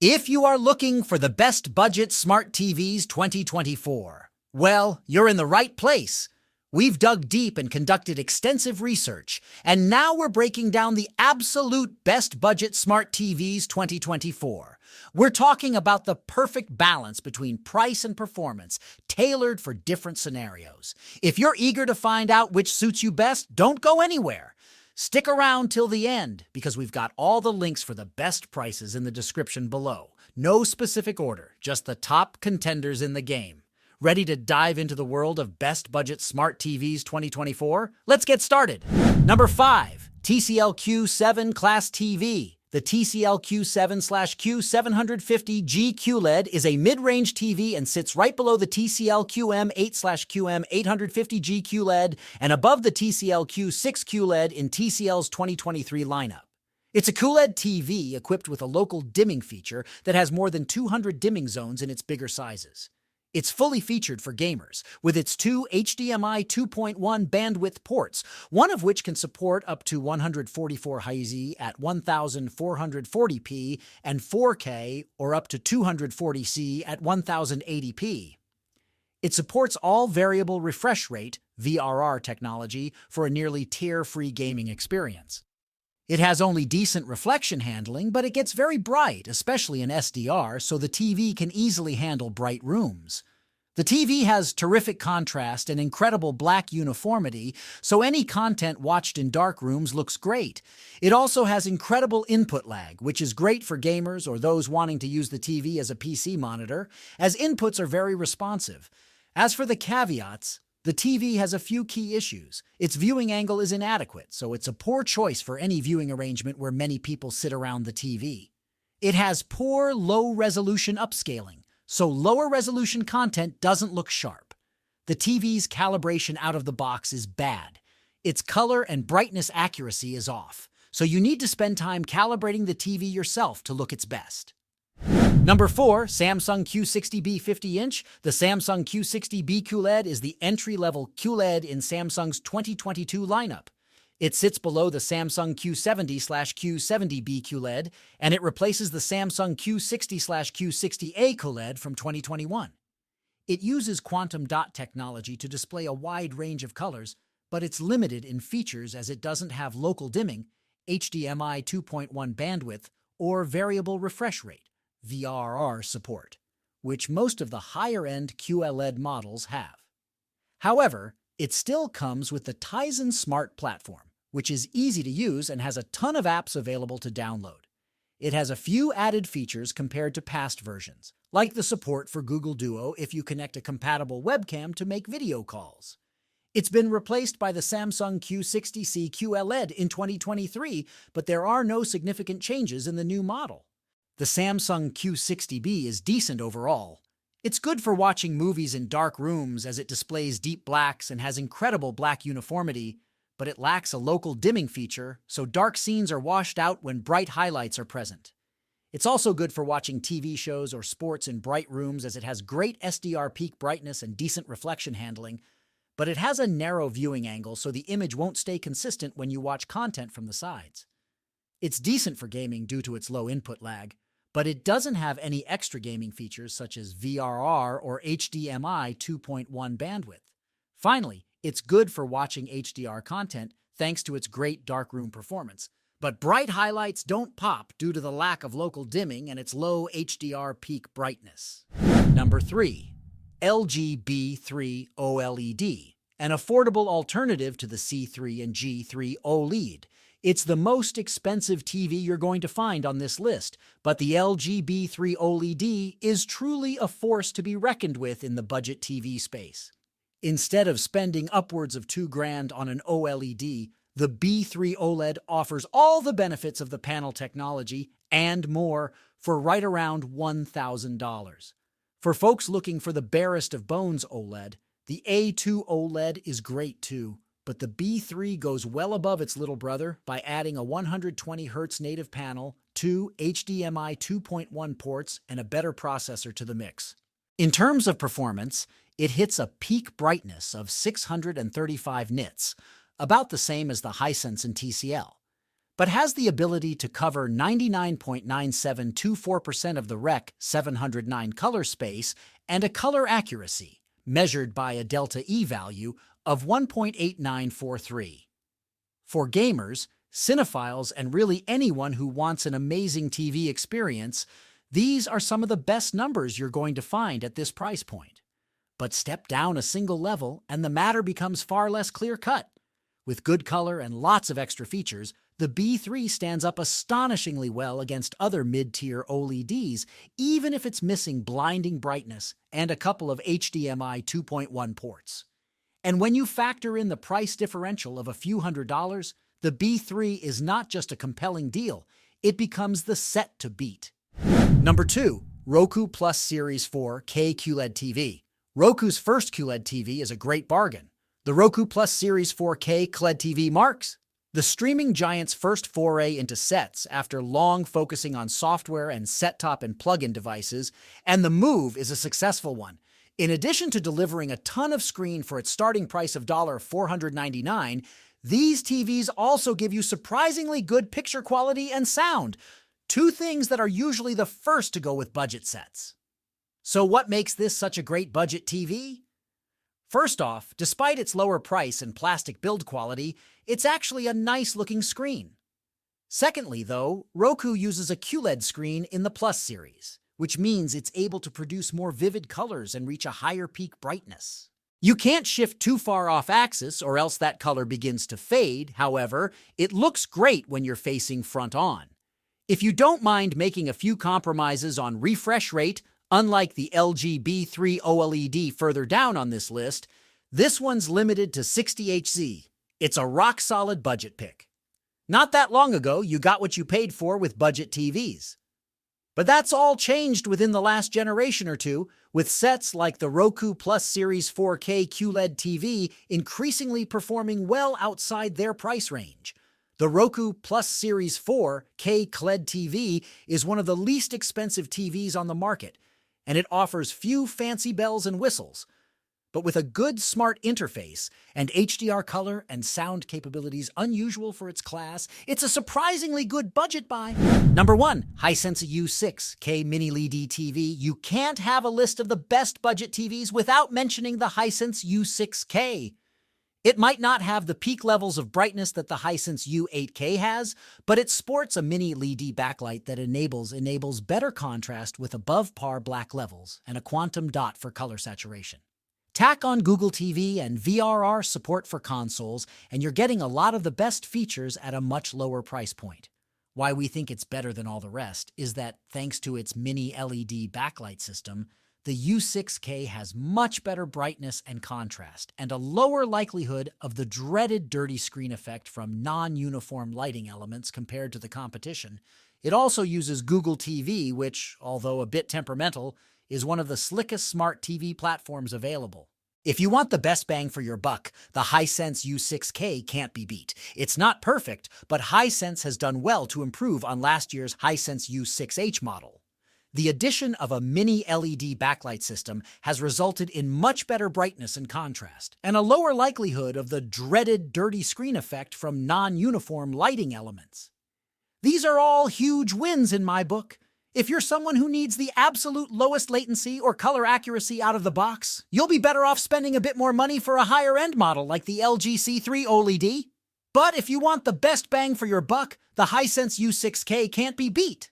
If you are looking for the best budget smart TVs 2024, well, you're in the right place. We've dug deep and conducted extensive research, and now we're breaking down the absolute best budget smart TVs 2024. We're talking about the perfect balance between price and performance, tailored for different scenarios. If you're eager to find out which suits you best, don't go anywhere. Stick around till the end, because we've got all the links for the best prices in the description below. No specific order, just the top contenders in the game. Ready to dive into the world of best budget smart TVs 2024? Let's get started. Number 5. TCL Q7 Class TV. The TCL Q7/Q750G QLED is a mid-range TV and sits right below the TCL QM8/QM850G QLED and above the TCL Q6 QLED in TCL's 2023 lineup. It's a QLED TV equipped with a local dimming feature that has more than 200 dimming zones in its bigger sizes. It's fully featured for gamers, with its two HDMI 2.1 bandwidth ports, one of which can support up to 144 Hz at 1440p and 4K or up to 240C at 1080p. It supports all variable refresh rate (VRR) technology for a nearly tear-free gaming experience. It has only decent reflection handling, but it gets very bright, especially in SDR, so the TV can easily handle bright rooms. The TV has terrific contrast and incredible black uniformity, so any content watched in dark rooms looks great. It also has incredible input lag, which is great for gamers or those wanting to use the TV as a PC monitor, as inputs are very responsive. As for the caveats, the TV has a few key issues. Its viewing angle is inadequate, so it's a poor choice for any viewing arrangement where many people sit around the TV. It has poor low-resolution upscaling, so lower-resolution content doesn't look sharp. The TV's calibration out of the box is bad. Its color and brightness accuracy is off, so you need to spend time calibrating the TV yourself to look its best. Number 4. Samsung Q60B 50-inch. The Samsung Q60B QLED is the entry-level QLED in Samsung's 2022 lineup. It sits below the Samsung Q70/Q70B QLED, and it replaces the Samsung Q60/Q60A QLED from 2021. It uses quantum dot technology to display a wide range of colors, but it's limited in features as it doesn't have local dimming, HDMI 2.1 bandwidth, or variable refresh rate (VRR) support, which most of the higher-end QLED models have. However, it still comes with the Tizen Smart platform, which is easy to use and has a ton of apps available to download. It has a few added features compared to past versions, like the support for Google Duo if you connect a compatible webcam to make video calls. It's been replaced by the Samsung Q60C QLED in 2023, but there are no significant changes in the new model. The Samsung Q60B is decent overall. It's good for watching movies in dark rooms as it displays deep blacks and has incredible black uniformity, but it lacks a local dimming feature, so dark scenes are washed out when bright highlights are present. It's also good for watching TV shows or sports in bright rooms as it has great SDR peak brightness and decent reflection handling, but it has a narrow viewing angle so the image won't stay consistent when you watch content from the sides. It's decent for gaming due to its low input lag, but it doesn't have any extra gaming features such as VRR or HDMI 2.1 bandwidth. Finally, it's good for watching HDR content thanks to its great darkroom performance, but bright highlights don't pop due to the lack of local dimming and its low HDR peak brightness. Number 3. LG B3 OLED, an affordable alternative to the C3 and G3 OLED. It's the most expensive TV you're going to find on this list, but the LG B3 OLED is truly a force to be reckoned with in the budget TV space. Instead of spending upwards of $2,000 on an OLED, the B3 OLED offers all the benefits of the panel technology and more for right around $1,000. For folks looking for the barest of bones OLED, the A2 OLED is great too. But the B3 goes well above its little brother by adding a 120Hz native panel, two HDMI 2.1 ports, and a better processor to the mix. In terms of performance, it hits a peak brightness of 635 nits, about the same as the Hisense and TCL. but has the ability to cover 99.9724% of the Rec. 709 color space and a color accuracy, measured by a delta E value of 1.8943. For gamers, cinephiles, and really anyone who wants an amazing TV experience, these are some of the best numbers you're going to find at this price point. But step down a single level and the matter becomes far less clear-cut. With good color and lots of extra features, the B3 stands up astonishingly well against other mid-tier OLEDs, even if it's missing blinding brightness and a couple of HDMI 2.1 ports. And when you factor in the price differential of a few $100s, the B3 is not just a compelling deal, it becomes the set to beat. Number 2. Roku Plus Series 4K QLED TV. Roku's first QLED TV is a great bargain. The Roku Plus Series 4K QLED TV marks the streaming giant's first foray into sets after long focusing on software and set-top and plug-in devices, and the move is a successful one. In addition to delivering a ton of screen for its starting price of $499, these TVs also give you surprisingly good picture quality and sound, two things that are usually the first to go with budget sets. So what makes this such a great budget TV? First off, despite its lower price and plastic build quality, it's actually a nice-looking screen. Secondly, though, Roku uses a QLED screen in the Plus series, which means it's able to produce more vivid colors and reach a higher peak brightness. You can't shift too far off axis or else that color begins to fade. However, it looks great when you're facing front on. If you don't mind making a few compromises on refresh rate, unlike the LG B3 OLED further down on this list, this one's limited to 60 Hz. It's a rock-solid budget pick. Not that long ago, you got what you paid for with budget TVs. But that's all changed within the last generation or two, with sets like the Roku Plus Series 4K QLED TV increasingly performing well outside their price range. The Roku Plus Series 4K QLED TV is one of the least expensive TVs on the market, and it offers few fancy bells and whistles. But with a good smart interface and HDR color and sound capabilities unusual for its class, it's a surprisingly good budget buy. Number 1. Hisense U6K Mini-LED TV. You can't have a list of the best budget TVs without mentioning the Hisense U6K. It might not have the peak levels of brightness that the Hisense U8K has, but it sports a mini-LED backlight that enables better contrast with above-par black levels and a quantum dot for color saturation. Tack on Google TV and VRR support for consoles, and you're getting a lot of the best features at a much lower price point. Why we think it's better than all the rest is that, thanks to its mini-LED backlight system, the U6K has much better brightness and contrast, and a lower likelihood of the dreaded dirty screen effect from non-uniform lighting elements compared to the competition. It also uses Google TV, which, although a bit temperamental, is one of the slickest smart TV platforms available. If you want the best bang for your buck, the Hisense U6K can't be beat. It's not perfect, but Hisense has done well to improve on last year's Hisense U6H model. The addition of a mini-LED backlight system has resulted in much better brightness and contrast, and a lower likelihood of the dreaded dirty screen effect from non-uniform lighting elements. These are all huge wins in my book. If you're someone who needs the absolute lowest latency or color accuracy out of the box, you'll be better off spending a bit more money for a higher-end model like the LG C3 OLED. But if you want the best bang for your buck, the Hisense U6K can't be beat.